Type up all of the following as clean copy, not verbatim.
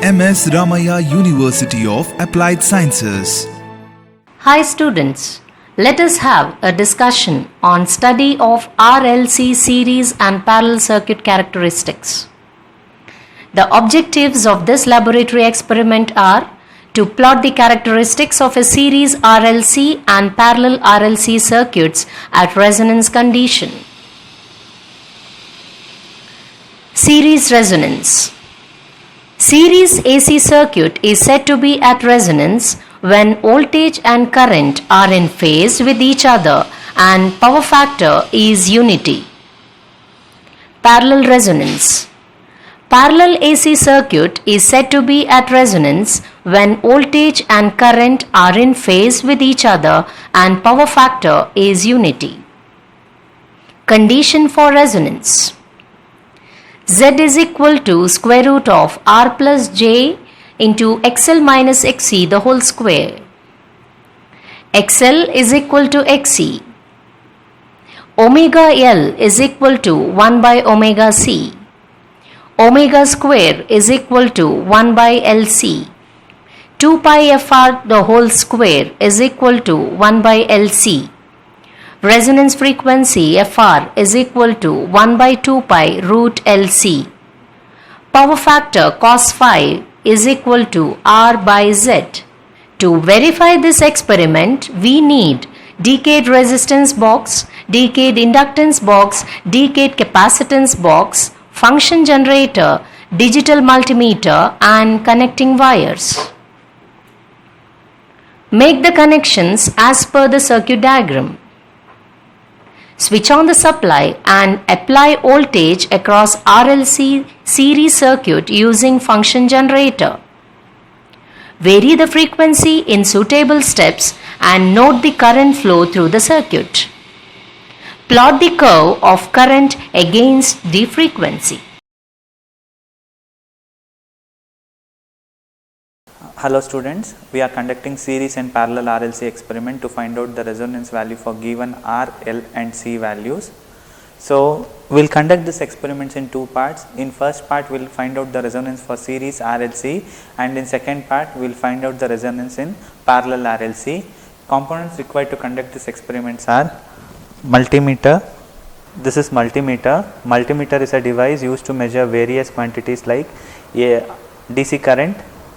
MS Ramaya University of Applied Sciences. Hi students, let us have a discussion on study of RLC series and parallel circuit characteristics. The objectives of this laboratory experiment are to plot the characteristics of a series RLC and parallel RLC circuits at resonance condition. Series resonance. Series AC circuit is said to be at resonance when voltage and current are in phase with each other and power factor is unity. Parallel resonance. Parallel AC circuit is said to be at resonance when voltage and current are in phase with each other and power factor is unity. Condition for resonance. Z is equal to square root of R plus J into XL minus XC the whole square. XL is equal to XC. Omega L is equal to 1 by omega C. Omega square is equal to 1 by LC. 2 pi FR the whole square is equal to 1 by LC. Resonance frequency Fr is equal to 1 by 2 pi root LC. Power factor cos phi is equal to R by Z. To verify this experiment, we need decade resistance box, decade inductance box, decade capacitance box, function generator, digital multimeter and connecting wires. Make the connections as per the circuit diagram. Switch on the supply and apply voltage across RLC series circuit using function generator. Vary the frequency in suitable steps and note the current flow through the circuit. Plot the curve of current against the frequency. Hello students, we are conducting series and parallel RLC experiment to find out the resonance value for given R, L and C values. So we will conduct this experiments in two parts. In first part we will find out the resonance for series RLC and in second part we will find out the resonance in parallel RLC. Components required to conduct this experiments are multimeter. This is multimeter. Multimeter is a device used to measure various quantities like DC current,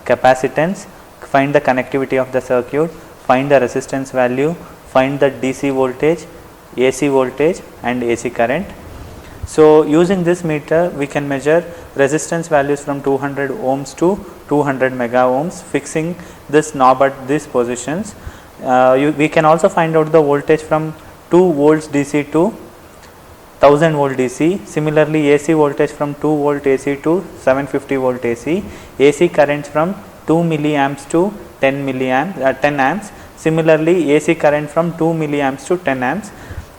capacitance, find the connectivity of the circuit, find the resistance value, find the DC voltage, AC voltage and AC current. So using this meter we can measure resistance values from 200 ohms to 200 mega ohms, fixing this knob at these positions. We can also find out the voltage from 2 volts DC to 1000 volt DC. Similarly, AC voltage from 2 volt AC to 750 volt AC. AC currents from 2 milliamps to 10 amps. Similarly, AC current from 2 milliamps to 10 amps.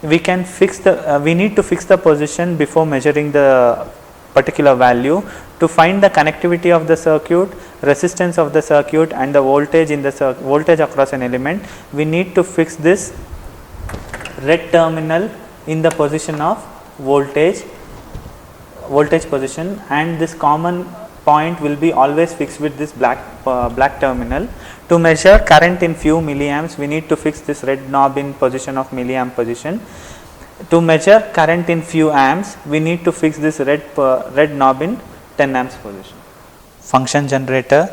We can fix the we need to fix the position before measuring the particular value to find the connectivity of the circuit, resistance of the circuit and the voltage in the voltage across an element. We need to fix this red terminal in the position of voltage position, and this common point will be always fixed with this black terminal. To measure current in few milliamps we need to fix this red knob in position of milliamp position. To measure current in few amps we need to fix this red knob in 10 amps position. Function generator.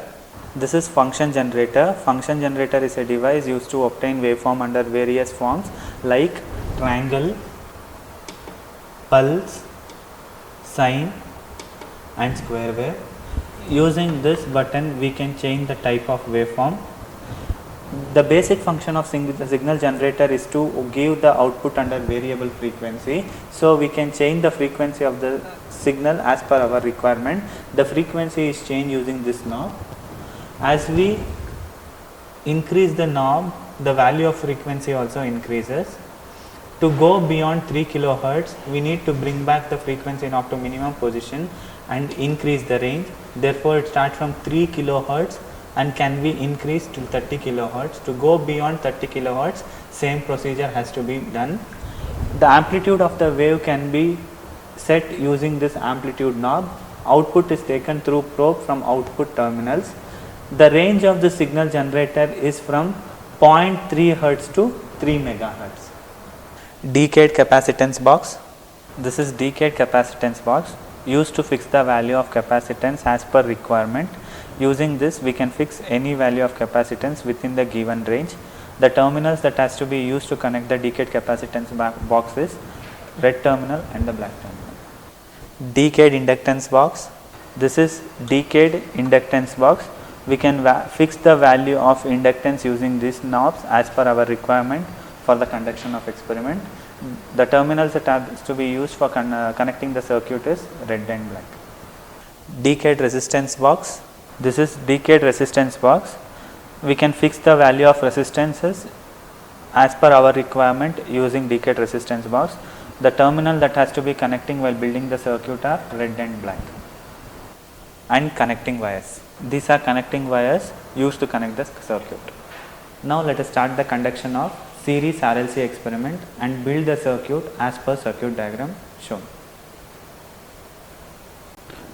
This is function generator. Function generator is a device used to obtain waveform under various forms like triangle, pulse, sine and square wave. Using this button we can change the type of waveform. The basic function of the signal generator is to give the output under variable frequency. So we can change the frequency of the signal as per our requirement. The frequency is changed using this knob. As we increase the knob, the value of frequency also increases. To go beyond 3 kilohertz, we need to bring back the frequency knob to minimum position and increase the range. Therefore, it starts from 3 kilohertz and can be increased to 30 kilohertz. To go beyond 30 kilohertz, same procedure has to be done. The amplitude of the wave can be set using this amplitude knob. output is taken through probe from output terminals. The range of the signal generator is from 0.3 Hz to 3 megahertz. Decade capacitance box. This is decade capacitance box used to fix the value of capacitance as per requirement. Using this we can fix any value of capacitance within the given range. The terminals that has to be used to connect the decade capacitance box is red terminal and the black terminal. Decade inductance box. This is decade inductance box. We can fix the value of inductance using these knobs as per our requirement for the conduction of experiment. The terminals that has to be used for connecting the circuit is red and black. Decade resistance box. This is decade resistance box. We can fix the value of resistances as per our requirement using decade resistance box. The terminal that has to be connecting while building the circuit are red and black. And connecting wires. These are connecting wires used to connect the circuit. Now let us start the conduction of series RLC experiment and build the circuit as per circuit diagram shown.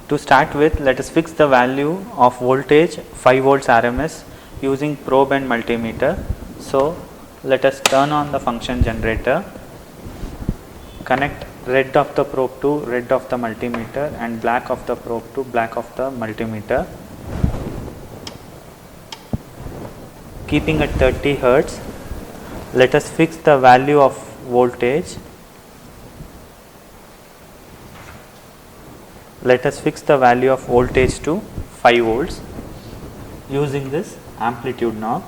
To start with, let us fix the value of voltage 5 volts RMS using probe and multimeter. So let us turn on the function generator, connect red of the probe to red of the multimeter and black of the probe to black of the multimeter. Keeping at 30 Hz, let us fix the value of voltage. Let us fix the value of voltage to 5 volts using this amplitude knob.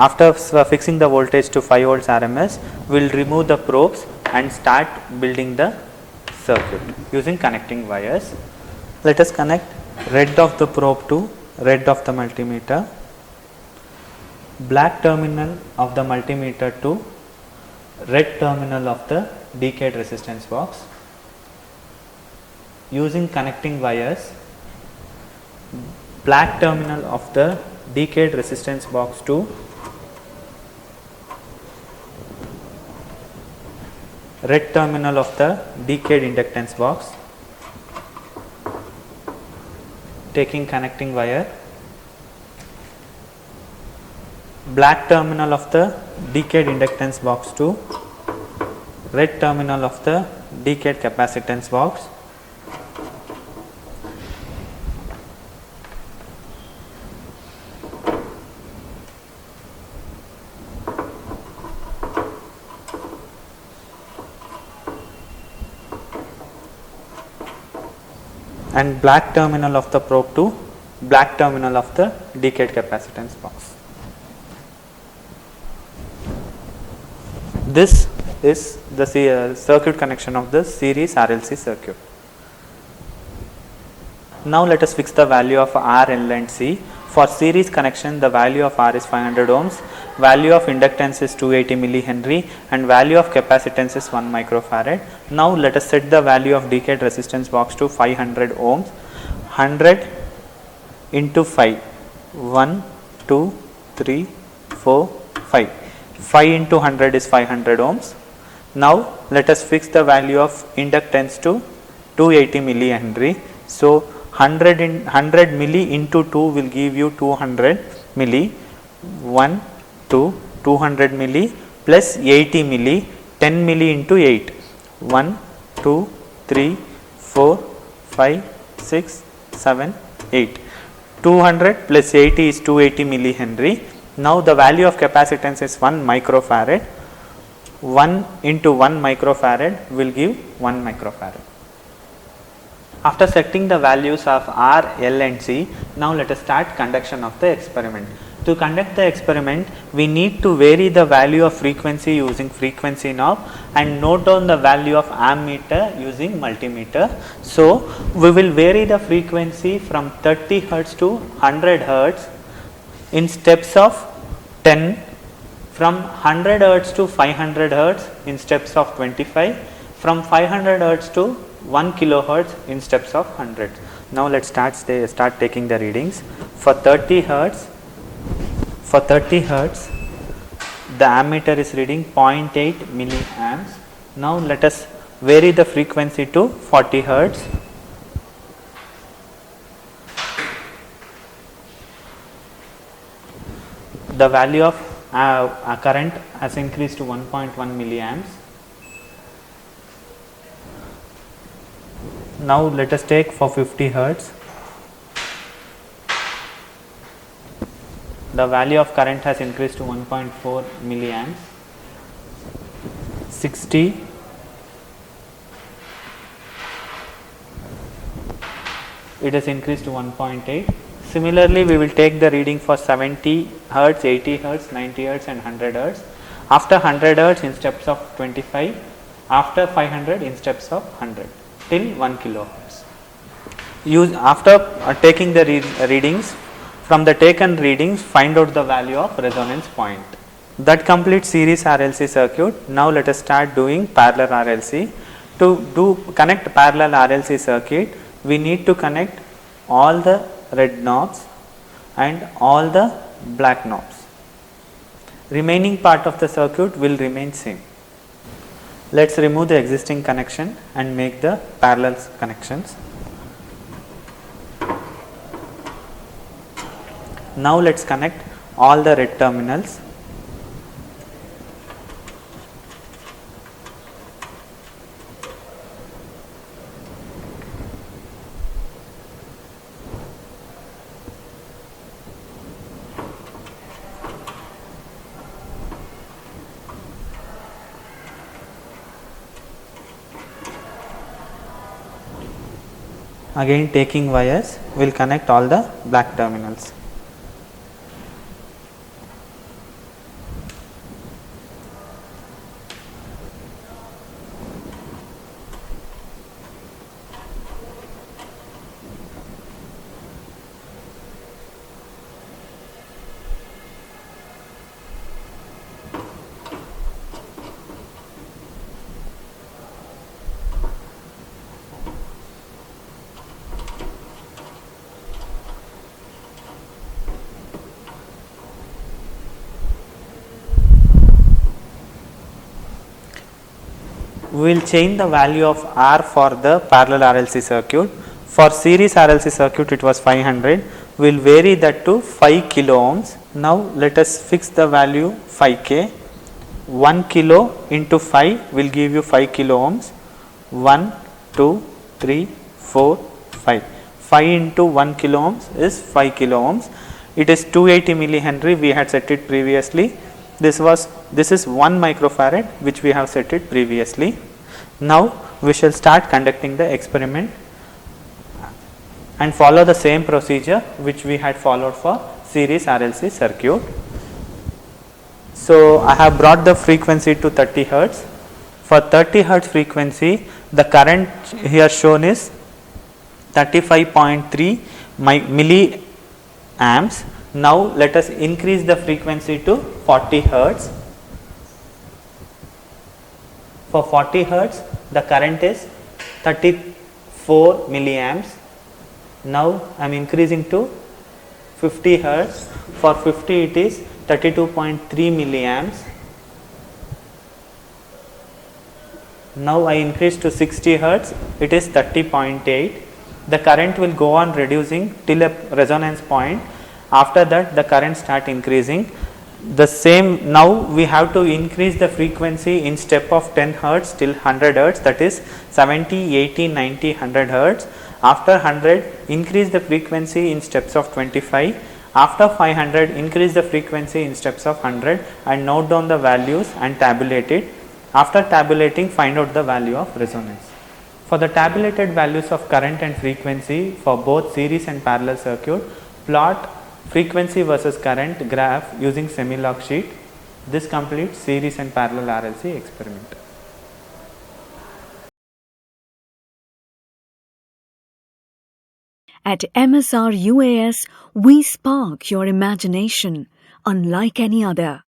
After fixing the voltage to 5 volts RMS, we will remove the probes and start building the circuit using connecting wires. Let us connect red of the probe to red of the multimeter, black terminal of the multimeter to red terminal of the decade resistance box. Using connecting wires, black terminal of the decade resistance box to red terminal of the decade inductance box, taking connecting wire, black terminal of the decade inductance box to red terminal of the decade capacitance box, and black terminal of the probe to black terminal of the decade capacitance box. This is the circuit connection of the series RLC circuit. Now let us fix the value of R, L and C. For series connection, the value of R is 500 ohms, value of inductance is 280 millihenry and value of capacitance is 1 microfarad. Now let us set the value of decade resistance box to 500 ohms. 100 into 5, 1, 2, 3, 4, 5. 5 into 100 is 500 ohms. Now let us fix the value of inductance to 280 millihenry. So 100 milli into 2 will give you 200 milli. 1, 2, 200 milli plus 80 milli, 10 milli into 8. 1, 2, 3, 4, 5, 6, 7, 8. 200 plus 80 is 280 millihenry. Now the value of capacitance is 1 microfarad. 1 into 1 microfarad will give 1 microfarad. After setting the values of R, L and C, now let us start conduction of the experiment. To conduct the experiment, we need to vary the value of frequency using frequency knob and note down the value of ammeter using multimeter. So we will vary the frequency from 30 Hz to 100 Hz in steps of 10, from 100 Hz to 500 Hz in steps of 25, from 500 Hz to 1 kilohertz in steps of 100. Now let's start taking the readings. For 30 Hz, the ammeter is reading 0.8 milliamps. Now let us vary the frequency to 40 Hz. The value of current has increased to 1.1 milliamps. Now let us take for 50 Hz. The value of current has increased to 1.4 milliamps. 60, it has increased to 1.8. Similarly, we will take the reading for 70 Hz, 80 Hz, 90 Hz and 100 Hz. After 100 Hz in steps of 25, after 500 in steps of 100 till 1 kilohertz. After taking the readings, from the taken readings, find out the value of resonance point. That completes series RLC circuit. Now let us start doing parallel RLC. To connect parallel RLC circuit, we need to connect all the red knobs and all the black knobs. Remaining part of the circuit will remain same. Let's remove the existing connection and make the parallel connections. Now let's connect all the red terminals. Again taking wires, we will connect all the black terminals. We will change the value of R for the parallel RLC circuit. For series RLC circuit it was 500. We will vary that to 5 kilo ohms. Now let us fix the value 5K. 1 kilo into 5 will give you 5 kilo ohms. 1, 2, 3, 4, 5. 5 into 1 kilo ohms is 5 kilo ohms. It is 280 millihenry, we had set it previously. This is 1 microfarad which we have set it previously. Now we shall start conducting the experiment and follow the same procedure which we had followed for series RLC circuit. So I have brought the frequency to 30 Hz. For 30 Hz frequency, the current here shown is 35.3 milliamps. Now let us increase the frequency to 40 Hz. For 40 Hz, the current is 34 milliamps. Now I am increasing to 50 Hz. For 50 it is 32.3 milliamps. Now I increase to 60 Hz, it is 30.8. The current will go on reducing till a resonance point. After that the current start increasing. The same, now we have to increase the frequency in step of 10 Hz till 100 Hz, that is 70, 80, 90, 100 Hz. After 100, increase the frequency in steps of 25. After 500, increase the frequency in steps of 100 and note down the values and tabulate it. After tabulating, find out the value of resonance. For the tabulated values of current and frequency for both series and parallel circuit, plot frequency versus current graph using semi-log sheet. This completes series and parallel RLC experiment. At MSR UAS, we spark your imagination unlike any other.